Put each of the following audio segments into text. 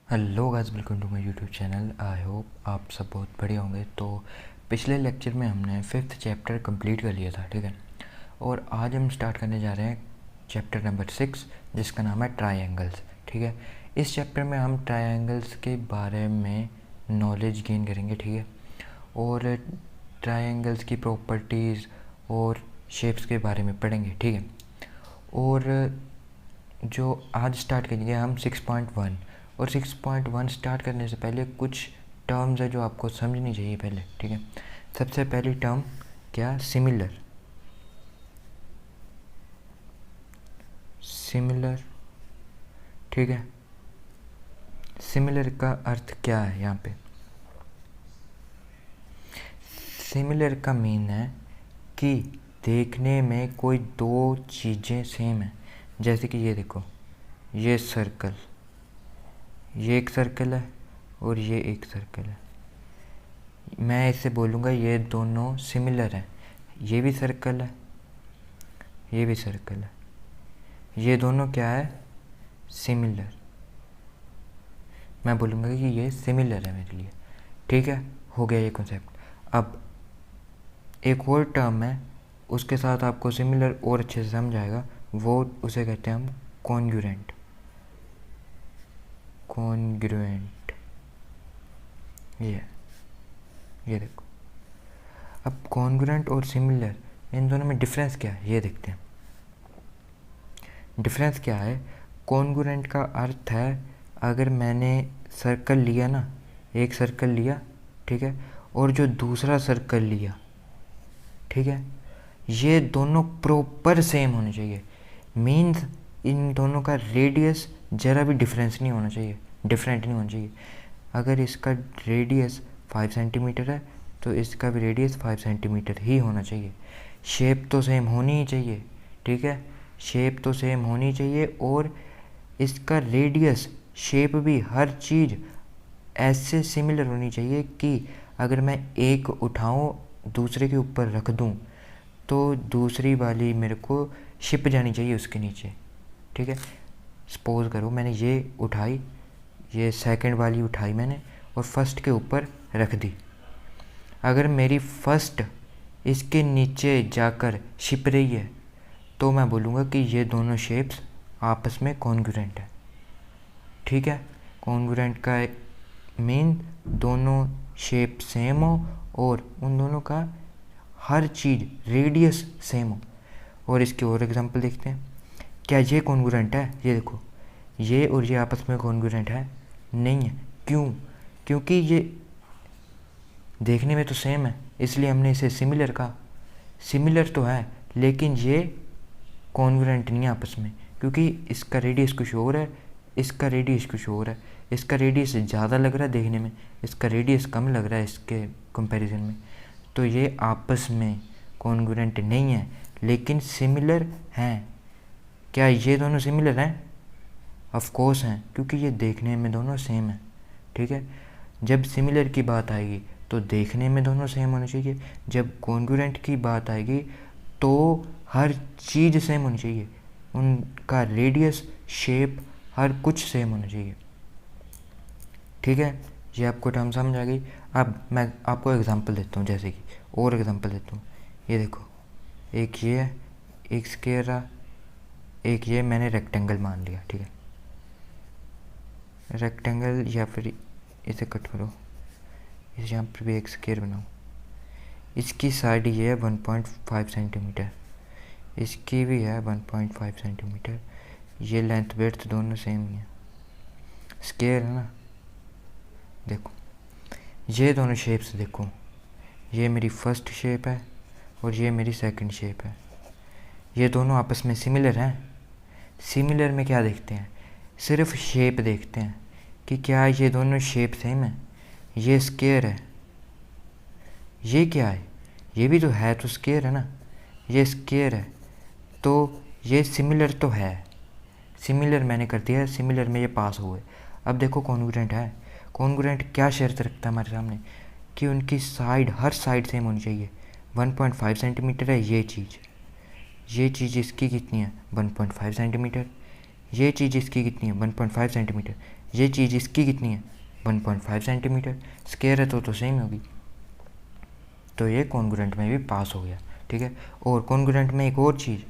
Hello guys, welcome to my YouTube channel. I hope आप सब बहुत बढ़िया होंगे। तो पिछले लेक्चर में हमने 5th चैप्टर कंप्लीट कर लिया था, ठीक है। और आज हम स्टार्ट करने जा रहे हैं चैप्टर नंबर 6, जिसका नाम है ट्रायंगल्स, ठीक है। इस चैप्टर में हम ट्रायंगल्स के बारे में नॉलेज गेन करेंगे, ठीक है। और ट्रायंगल्स की प्रॉपर्टीज़ और शेप्स के बारे में पढ़ेंगे, ठीक है। और जो आज स्टार्ट करेंगे हम 6.1। और 6.1 स्टार्ट करने से पहले कुछ टर्म्स है जो आपको समझनी चाहिए पहले, ठीक है। सबसे पहली टर्म क्या? सिमिलर। सिमिलर, ठीक है। सिमिलर का अर्थ क्या है यहाँ पे? सिमिलर का मीन है कि देखने में कोई दो चीज़ें सेम हैं। जैसे कि ये देखो, ये सर्कल, ये एक सर्कल है और ये एक सर्कल है। मैं इसे बोलूँगा ये दोनों सिमिलर हैं। ये भी सर्कल है, ये भी सर्कल है, ये दोनों क्या है? सिमिलर। मैं बोलूँगा कि ये सिमिलर है मेरे लिए, ठीक है। हो गया ये कॉन्सेप्ट। अब एक और टर्म है, उसके साथ आपको सिमिलर और अच्छे से समझ आएगा। वो उसे कहते हैं हम कॉन्ग्रुएंट। कॉन्ग्रुएंट, ये देखो। अब कॉन्ग्रुएंट और सिमिलर, इन दोनों में डिफरेंस क्या है ये देखते हैं। डिफरेंस क्या है? कॉन्ग्रुएंट का अर्थ है, अगर मैंने सर्कल लिया ना, एक सर्कल लिया, ठीक है, और जो दूसरा सर्कल लिया, ठीक है, ये दोनों प्रॉपर सेम होने चाहिए। मीन्स इन दोनों का रेडियस ज़रा भी डिफरेंस नहीं होना चाहिए, डिफरेंट नहीं होना चाहिए। अगर इसका रेडियस 5 सेंटीमीटर है तो इसका भी रेडियस 5 सेंटीमीटर ही होना चाहिए। शेप तो सेम होनी ही चाहिए, ठीक है। शेप तो सेम होनी चाहिए और इसका रेडियस, शेप भी, हर चीज़ ऐसे सिमिलर होनी चाहिए कि अगर मैं एक उठाऊं दूसरे के ऊपर रख दूं तो दूसरी वाली मेरे को छिप जानी चाहिए उसके नीचे, ठीक है। सपोज करो मैंने ये उठाई, ये सेकंड वाली उठाई मैंने और फर्स्ट के ऊपर रख दी। अगर मेरी फर्स्ट इसके नीचे जाकर छिप रही है तो मैं बोलूँगा कि ये दोनों शेप्स आपस में कॉन्ग्रुएंट है, ठीक है। कॉन्ग्रुएंट का मीन दोनों शेप सेम हो और उन दोनों का हर चीज़ रेडियस सेम हो। और इसके और एग्जांपल देखते हैं। क्या ये कॉन्ग्रुएंट है? ये देखो, ये और ये आपस में कॉन्ग्रुएंट है? नहीं है। क्यों? क्योंकि ये देखने में तो सेम है, इसलिए हमने इसे सिमिलर कहा। सिमिलर तो है लेकिन ये कॉन्ग्रुएंट नहीं है आपस में, क्योंकि इसका रेडियस कुछ और है, इसका रेडियस कुछ और है। इसका रेडियस ज़्यादा लग रहा है देखने में, इसका रेडियस कम लग रहा है इसके कंपैरिजन में। तो ये आपस में कॉन्ग्रुएंट नहीं है लेकिन सिमिलर हैं। क्या ये दोनों सिमिलर हैं? ऑफ कोर्स हैं, क्योंकि ये देखने में दोनों सेम हैं, ठीक है। जब सिमिलर की बात आएगी तो देखने में दोनों सेम होने चाहिए। जब कॉन्ग्रुएंट की बात आएगी तो हर चीज़ सेम होनी चाहिए, उनका रेडियस, शेप, हर कुछ सेम होना चाहिए, ठीक है। ये आपको टर्म समझ आ गई। अब मैं आपको एग्जांपल देता हूँ, जैसे कि और एग्जांपल देता हूँ। ये देखो, एक ये है, एक स्क्वायर रहा, एक ये मैंने रेक्टेंगल मान लिया, ठीक है। रेक्टेंगल या फिर इसे कट करो, इस यहाँ पर भी एक स्क्वायर बनाओ। इसकी साइड ये है 1.5 सेंटीमीटर, इसकी भी है 1.5 सेंटीमीटर। ये लेंथ ब्रेड्थ दोनों सेम ही है, स्क्वायर है ना। देखो ये दोनों शेप्स देखो, ये मेरी फर्स्ट शेप है और ये मेरी सेकंड शेप है। ये दोनों आपस में सिमिलर हैं। सिमिलर में क्या देखते हैं? सिर्फ शेप देखते हैं कि क्या ये दोनों शेप सेम है। ये स्क्वायर है, ये क्या है? ये भी तो है, तो स्क्वायर है ना। ये स्क्वायर है तो ये सिमिलर तो है, सिमिलर मैंने कर दिया, सिमिलर में ये पास हुए। अब देखो कॉन्ग्रुएंट है। कॉन्ग्रुएंट क्या शर्त रखता है हमारे सामने कि उनकी साइड, हर साइड सेम होनी चाहिए। 1.5 सेंटीमीटर है ये चीज़ इसकी कितनी है? 1.5 सेंटीमीटर। ये चीज़ इसकी कितनी है? 1.5 सेंटीमीटर। ये चीज़ इसकी कितनी है 1.5 सेंटीमीटर, स्क्वायर है तो सेम होगी, तो ये कॉन्ग्रुएंट में भी पास हो गया। ठीक है, और कॉन्ग्रुएंट में एक और चीज़,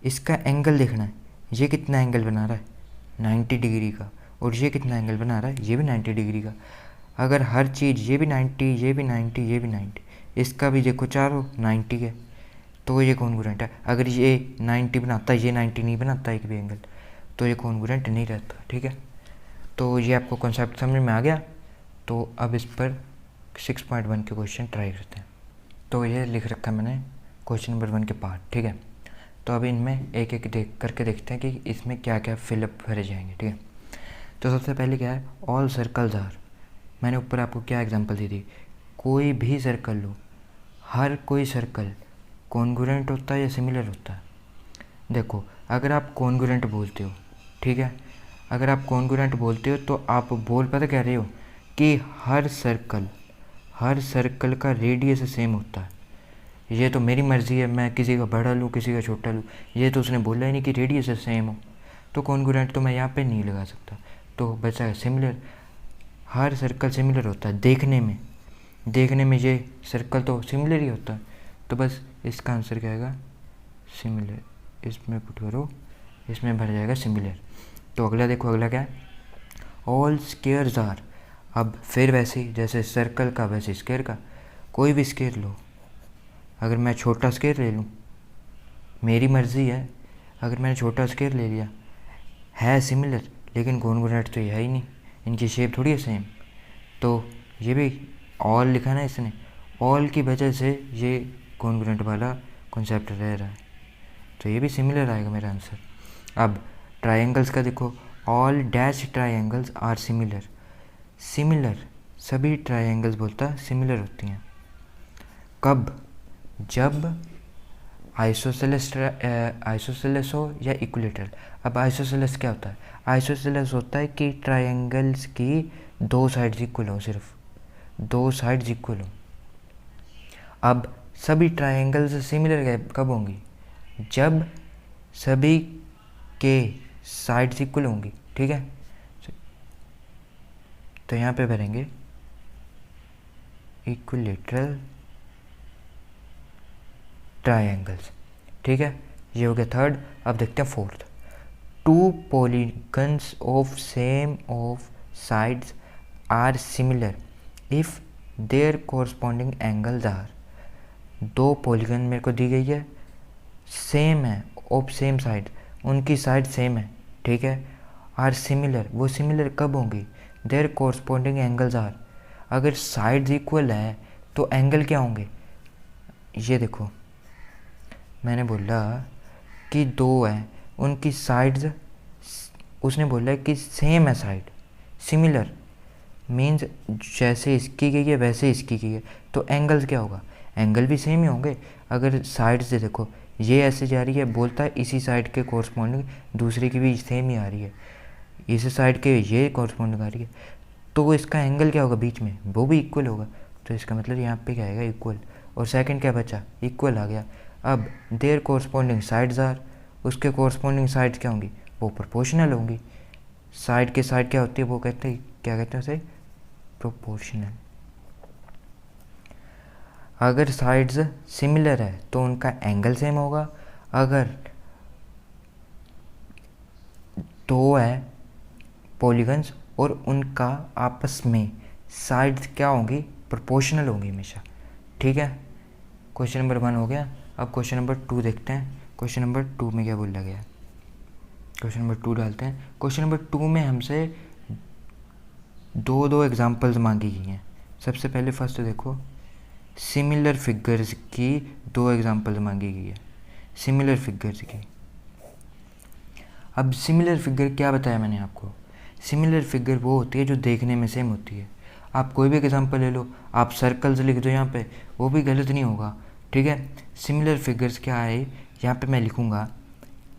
इसका एंगल देखना है, ये कितना एंगल बना रहा है 90 डिग्री का, और ये कितना एंगल बना रहा है, ये भी 90 डिग्री का। अगर हर चीज़ ये भी 90, ये भी 90, ये भी 90, इसका भी देखो चारों 90 है, तो ये कॉन्ग्रुएंट है। अगर ये 90 बनाता है, ये 90 नहीं बनाता एक भी एंगल, तो ये कॉन्ग्रुएंट नहीं रहता। ठीक है, तो ये आपको कॉन्सेप्ट समझ में आ गया। तो अब इस पर 6.1 के क्वेश्चन ट्राई करते हैं। तो ये लिख रखा है मैंने क्वेश्चन नंबर 1 के पार्ट। ठीक है, तो अब इनमें एक एक करके देखते हैं कि इसमें क्या क्या फिलअप भरे जाएंगे। ठीक है, तो सबसे पहले क्या है, ऑल सर्कल्स आर, मैंने ऊपर आपको क्या एग्जांपल दी थी, कोई भी सर्कल लो, हर कोई सर्कल कॉन्ग्रुएंट होता है या सिमिलर होता है। देखो, अगर आप कॉन्ग्रुएंट बोलते हो, ठीक है, अगर आप कॉन्ग्रुएंट बोलते हो तो आप बोल पता कह रहे हो कि हर सर्कल का रेडियस सेम होता है। ये तो मेरी मर्ज़ी है, मैं किसी का बड़ा लूँ किसी का छोटा लूँ, ये तो उसने बोला ही नहीं कि रेडियस सेम हो, तो कॉन्ग्रुएंट तो मैं यहाँ पे नहीं लगा सकता। तो बचा है सिमिलर, हर सर्कल सिमिलर होता है देखने में ये सर्कल तो सिमिलर ही होता है, तो बस इसका आंसर क्या आएगा सिमिलर, इसमें पुट करो, इसमें भर जाएगा सिमिलर। तो अगला देखो, अगला क्या है, ऑल स्क्वायर्स आर, अब फिर वैसे ही जैसे सर्कल का वैसे स्क्वायर का, कोई भी स्क्वायर लो, अगर मैं छोटा स्क्वायर ले लूँ, मेरी मर्ज़ी है, अगर मैंने छोटा स्क्वायर ले लिया, है सिमिलर लेकिन कॉन्ग्रुएंट तो ये है ही नहीं, इनकी शेप थोड़ी है सेम, तो ये भी ऑल लिखा ना इसने, ऑल की वजह से ये कॉन्ग्रुएंट वाला कॉन्सेप्ट रह रहा है, तो ये भी सिमिलर आएगा मेरा आंसर। अब ट्रायंगल्स का देखो, all dash triangles are similar, सभी ट्रायंगल्स बोलता सिमिलर होती हैं। कब, जब आइसोसेलेस हो या इक्विलेटरल। अब आइसोसेलेस क्या होता है, आइसोसेलेस होता है कि ट्रायंगल्स की दो साइड्स इक्वल हो, सिर्फ दो साइड्स इक्वल हो। अब सभी ट्रायंगल्स सिमिलर कब होंगी, जब सभी के साइड्स इक्वल होंगी। ठीक है, तो यहाँ पे भरेंगे इक्विलेटरल ट्रायंगल्स। ठीक है, ये हो गया थर्ड। अब देखते हैं fourth, two polygons of same of sides are similar if their corresponding angles are, दो पॉलीगन मेरे को दी गई है, सेम है, ऑफ सेम साइड, उनकी साइड सेम है। ठीक है, आर सिमिलर, वो सिमिलर कब होंगी, देयर कोरस्पॉन्डिंग एंगल्स आर, अगर साइड्स इक्वल है तो एंगल क्या होंगे, ये देखो मैंने बोला कि दो है, उनकी साइड्स, उसने बोला कि सेम है साइड, सिमिलर मीन्स जैसे इसकी गई है वैसे इसकी गई है, तो एंगल्स क्या होगा, एंगल भी सेम ही होंगे। अगर साइड से देखो, ये ऐसे जा रही है, बोलता है इसी साइड के कोरस्पॉन्डिंग दूसरे की भी सेम ही आ रही है, इस साइड के ये कोरस्पॉन्डिंग आ रही है, तो इसका एंगल क्या होगा बीच में, वो भी इक्वल होगा, तो इसका मतलब यहाँ पे क्या आएगा इक्वल, और सेकंड क्या बचा, इक्वल आ गया। अब देयर कोरस्पॉन्डिंग साइड्स आर, उसके कोरस्पॉन्डिंग साइड्स क्या होंगी, वो प्रोपोर्शनल होंगी। साइड के साइड क्या होती है, वो कहते हैं, क्या कहते हैं उसे, प्रोपोर्शनल। अगर साइड्स सिमिलर है तो उनका एंगल सेम होगा, अगर दो है पॉलीगन्स और उनका आपस में साइड्स क्या होंगी, प्रोपोर्शनल होंगी हमेशा। ठीक है, क्वेश्चन नंबर 1 हो गया। अब क्वेश्चन नंबर 2 देखते हैं, क्वेश्चन नंबर 2 में क्या बोला गया है, क्वेश्चन नंबर 2 डालते हैं। क्वेश्चन नंबर 2 में हमसे दो एग्जांपल्स मांगी गई हैं। सबसे पहले फर्स्ट देखो, सिमिलर फिगर्स की दो एग्जांपल्स मांगी गई है, सिमिलर फिगर्स की। अब सिमिलर फिगर क्या बताया मैंने आपको, सिमिलर फिगर वो होती है जो देखने में सेम होती है। आप कोई भी एग्जांपल ले लो, आप सर्कल्स लिख दो यहाँ पे, वो भी गलत नहीं होगा। ठीक है, सिमिलर फिगर्स क्या है, यहाँ पे मैं लिखूँगा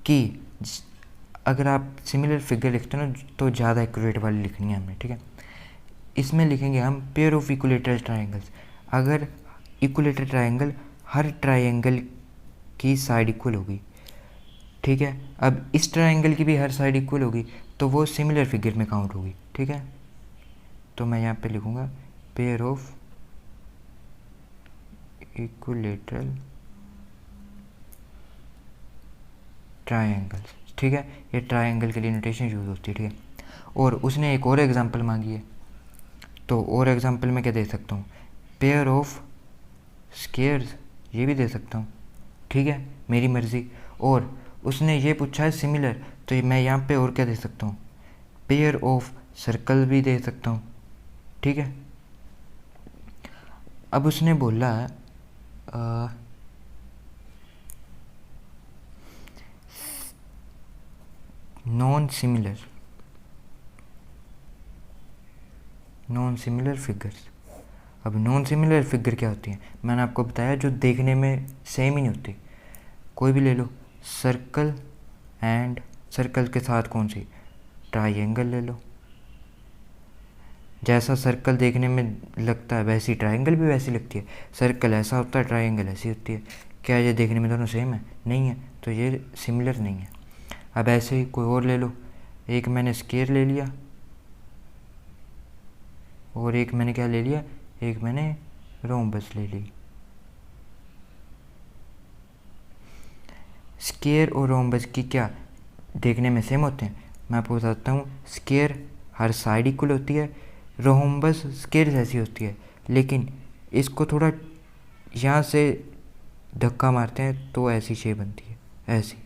कि अगर आप सिमिलर फिगर लिखते हो ना तो ज़्यादा एक्यूरेट वाली लिखनी है हमें। ठीक है, इसमें लिखेंगे हम पेयर ऑफ इक्विलेटरल ट्रायंगल्स। अगर इक्विलेटरल ट्रायंगल, हर ट्रायंगल की साइड इक्वल होगी। ठीक है, अब इस ट्रायंगल की भी हर साइड इक्वल होगी तो वो सिमिलर फिगर में काउंट होगी। ठीक है। तो मैं यहाँ पे लिखूँगा पेयर ऑफ इक्विलेटरल ट्रायंगल्स, ठीक है। ये ट्रायंगल के लिए नोटेशन यूज़ होती है, ठीक है। और उसने एक और एग्जांपल मांगी है, तो और एग्जांपल मैं क्या दे सकता हूँ, पेयर ऑफ स्क्वायर्स, ये भी दे सकता हूँ, ठीक है, मेरी मर्ज़ी। और उसने ये पूछा है सिमिलर, तो मैं यहाँ पे और क्या दे सकता हूँ, पेयर ऑफ सर्कल भी दे सकता हूँ, ठीक है। अब उसने बोला नॉन सिमिलर फिगर्स। अब नॉन सिमिलर फिगर क्या होती है, मैंने आपको बताया जो देखने में सेम ही नहीं होती। कोई भी ले लो, सर्कल एंड सर्कल के साथ कौन सी, ट्रायंगल ले लो। जैसा सर्कल देखने में लगता है वैसी ट्रायंगल भी वैसी लगती है। सर्कल ऐसा होता है, ट्रायंगल ऐसी होती है। क्या ये देखने में दोनों सेम है? नहीं है, तो ये सिमिलर नहीं है। अब ऐसे ही कोई और ले लो, एक मैंने स्क्वायर ले लिया और एक मैंने क्या ले लिया, एक मैंने रोम्बस ले ली। स्क्वायर और रोम्बस की क्या देखने में सेम होते हैं? मैं आपको बताता हूँ, स्क्वायर हर साइड इक्वल होती है, रोम्बस स्क्वायर जैसी होती है, लेकिन इसको थोड़ा यहाँ से धक्का मारते हैं तो ऐसी शेप बनती है, ऐसी।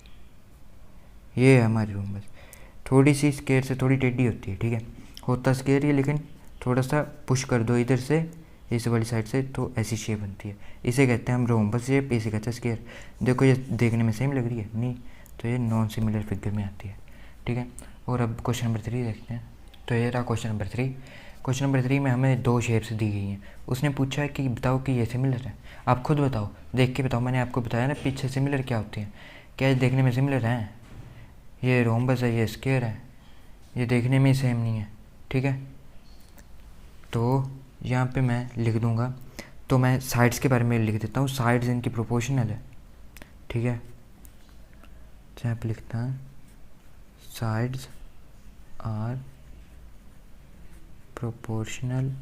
ये है हमारी रोम्बस, थोड़ी सी स्क्वायर से थोड़ी टेढ़ी होती है, ठीक है। होता स्क्वायर ही, लेकिन थोड़ा सा पुश कर दो इधर से, इस वाली साइड से, तो ऐसी शेप बनती है। इसे कहते हैं हम रोम्बस शेप, इसे कहते हैं स्क्वायर। देखो ये देखने में सेम लग रही है, नहीं, तो ये नॉन सिमिलर फिगर में आती है, ठीक है। और अब क्वेश्चन नंबर 3 देखते हैं। तो ये रहा क्वेश्चन नंबर 3। क्वेश्चन नंबर 3 में हमें 2 शेप्स दी गई हैं। उसने पूछा है कि बताओ कि ये सिमिलर है। आप खुद बताओ, देख के बताओ। मैंने आपको बताया ना पीछे सिमिलर क्या होती है, क्या ये देखने में सिमिलर हैं? ये रोम्बस है, ये स्क्वायर है, ये देखने में सेम नहीं है, ठीक है। तो यहाँ पे मैं लिख दूँगा, तो मैं साइड्स के बारे में लिख देता हूँ। साइड्स इनकी प्रोपोर्शनल है, ठीक है। तो यहाँ पे लिखता है sides are proportional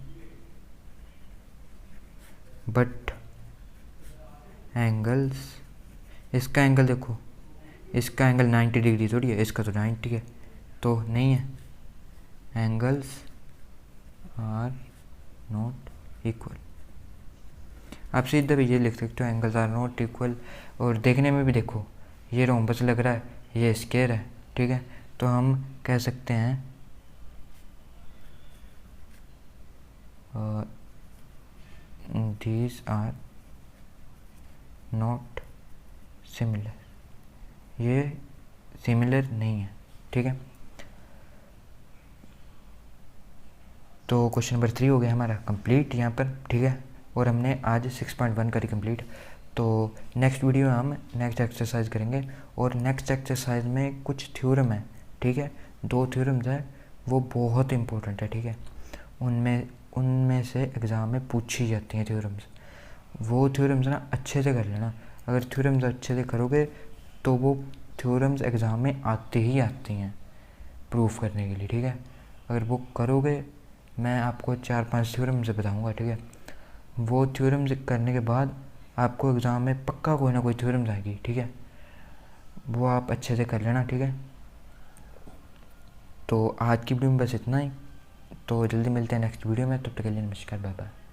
but angles, इसका एंगल देखो, इसका एंगल 90 डिग्री थोड़ी है, इसका तो 90 है, तो नहीं है। Angles are not equal. आप सीधा भी ये लिख सकते हो, एंगल्स आर नॉट इक्वल। और देखने में भी देखो, ये रोम्बस लग रहा है, ये स्क्वायर है, ठीक है। तो हम कह सकते हैं these आर नॉट सिमिलर, ये सिमिलर नहीं है, ठीक है। तो क्वेश्चन नंबर 3 हो गया हमारा कंप्लीट यहाँ पर, ठीक है। और हमने आज 6.1 करी कंप्लीट। तो नेक्स्ट वीडियो में हम नेक्स्ट एक्सरसाइज करेंगे, और नेक्स्ट एक्सरसाइज में कुछ थ्योरम है, ठीक है। 2 थ्योरम्स हैं, वो बहुत इंपॉर्टेंट है, ठीक है। उनमें से एग्ज़ाम में पूछी जाती हैं थ्योरम्स। वो थ्योरम्स ना अच्छे से कर लेना। अगर थ्योरम्स अच्छे से करोगे तो वो थ्योरम्स एग्ज़ाम में आती ही आती हैं प्रूफ करने के लिए, ठीक है। अगर वो करोगे, मैं आपको 4-5 थ्योरम्स बताऊंगा, ठीक है। वो थ्योरम्स करने के बाद आपको एग्ज़ाम में पक्का कोई ना कोई थ्योरम्स आएगी, ठीक है। वो आप अच्छे से कर लेना, ठीक है। तो आज की वीडियो में बस इतना ही। तो जल्दी मिलते हैं नेक्स्ट वीडियो में, तब तक के लिए नमस्कार, बाय बाय।